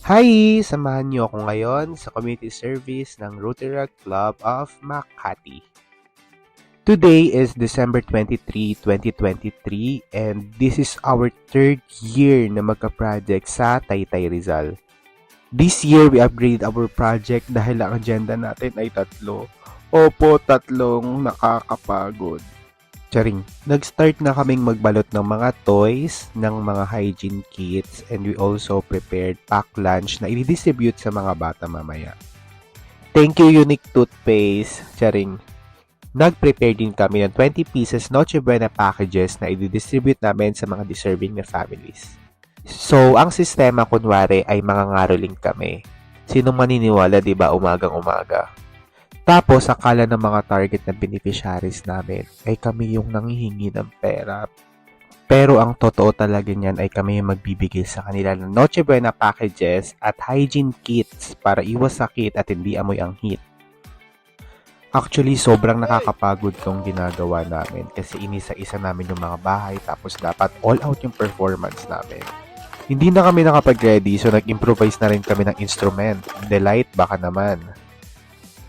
Hi! Samahan niyo ako ngayon sa community service ng Rotary Club of Makati. Today is December 23, 2023 and this is our third year na magka-project sa Taytay Rizal. This year, we upgraded our project dahil ang agenda natin ay tatlo. Opo, tatlong nakakapagod. Charing. Nag-start na kaming magbalot ng mga toys, ng mga hygiene kits, and we also prepared pack lunch na i-distribute sa mga bata mamaya. Thank you, Unique Toothpaste. Charing. Nag-prepare din kami ng 20 pieces Noche Buena packages na i-distribute namin sa mga deserving na families. So, ang sistema kunwari ay mga ngaroling kami. Sinong maniniwala, di ba, umagang-umaga? Tapos, akala ng mga target na beneficiaries namin ay kami yung nanghihingi ng pera. Pero ang totoo talaga niyan ay kami yung magbibigay sa kanila ng Noche Buena packages at hygiene kits para iwas sakit at hindi amoy ang heat. Actually, sobrang nakakapagod tong ginagawa namin kasi inisa-isa namin yung mga bahay tapos dapat all out yung performance namin. Hindi na kami nakapag-ready so nag-improvise na rin kami ng instrument. Delight, baka naman.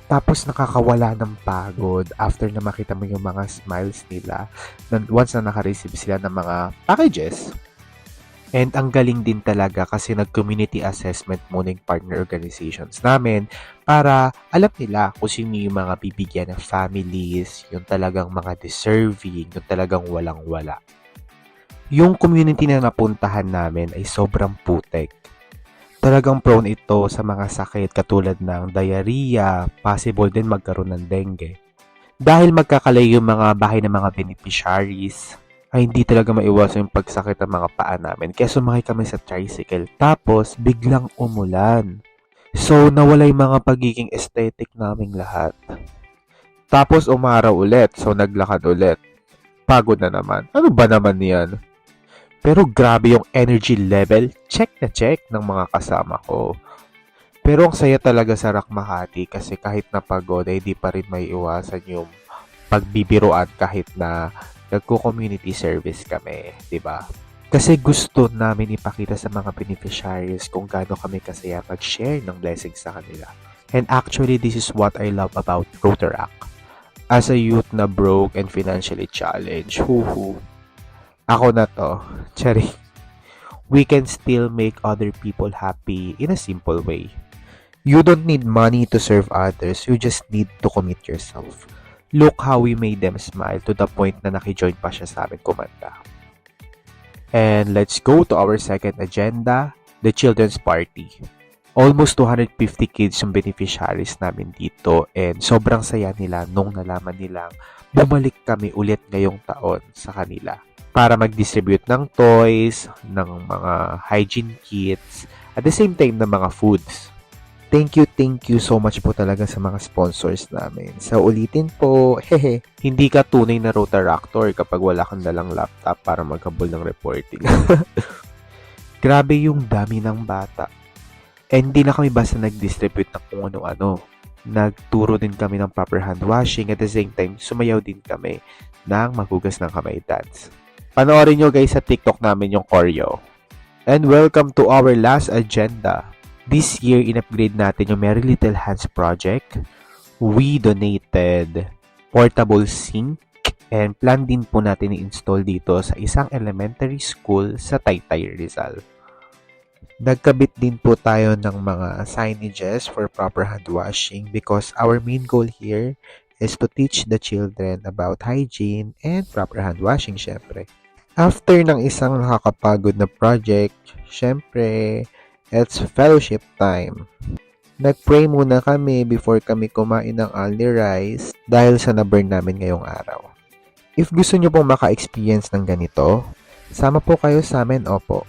Tapos nakakawala ng pagod after na makita mo yung mga smiles nila once na naka-receive sila ng mga packages. And ang galing din talaga kasi nag-community assessment muna yung partner organizations namin para alam nila kung sino yung mga bibigyan ng families, yung talagang mga deserving, yung talagang walang-wala. Yung community na napuntahan namin ay sobrang putek. Talagang prone ito sa mga sakit katulad ng diarrhea, possible din magkaroon ng dengue. Dahil magkakalayo yung mga bahay ng mga beneficiaries, ay hindi talaga maiwasan yung pagsakit ng mga paa namin. Kaya sumakay kami sa tricycle, tapos biglang umulan. So, nawala yung mga pagiging aesthetic naming lahat. Tapos umaraw ulit, so naglakad ulit. Pagod na naman. Ano ba naman yan? Pero grabe yung energy level, check na check ng mga kasama ko. Pero ang saya talaga sa Rock Makati kasi kahit napagod ay di pa rin may iwasan yung pagbibiruan kahit na nagko-community service kami, di ba? Kasi gusto namin ipakita sa mga beneficiaries kung gaano kami kasaya mag-share ng blessings sa kanila. And actually, this is what I love about Rotaract. As a youth na broke and financially challenged, ako na to, Cherry. We can still make other people happy in a simple way. You don't need money to serve others, you just need to commit yourself. Look how we made them smile to the point na nakijoin pa siya sa amin kumanta. And let's go to our second agenda, the children's party. Almost 250 kids yung beneficiaries namin dito and sobrang saya nila nung nalaman nilang bumalik kami ulit ngayong taon sa kanila para mag-distribute ng toys, ng mga hygiene kits, at the same time ng mga foods. Thank you so much po talaga sa mga sponsors namin. So, ulitin po, hindi ka tunay na Rotaractor kapag wala kang dalang laptop para maghabol ng reporting. Grabe yung dami ng bata. And hindi na kami basta nag-distribute ng kung ano-ano. Nagturo din kami ng proper hand washing at the same time, sumayaw din kami ng maghugas ng kamay dance. Panoorin nyo guys sa TikTok namin yung choreo. And welcome to our last agenda. This year, in-upgrade natin yung Merry Little Hands project. We donated portable sink and plan din po natin i-install dito sa isang elementary school sa Taytay Rizal. Nagkabit din po tayo ng mga signages for proper hand washing because our main goal here is to teach the children about hygiene and proper hand washing syempre. After ng isang nakakapagod na project, syempre, it's fellowship time. Nag-pray muna kami before kami kumain ng only rice dahil sa na-burn namin ngayong araw. If gusto nyo pong maka-experience ng ganito, sama po kayo sa amin, opo.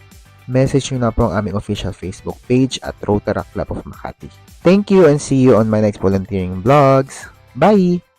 Message nyo na po ang aming official Facebook page at Rotaract Club of Makati. Thank you and see you on my next volunteering vlogs. Bye!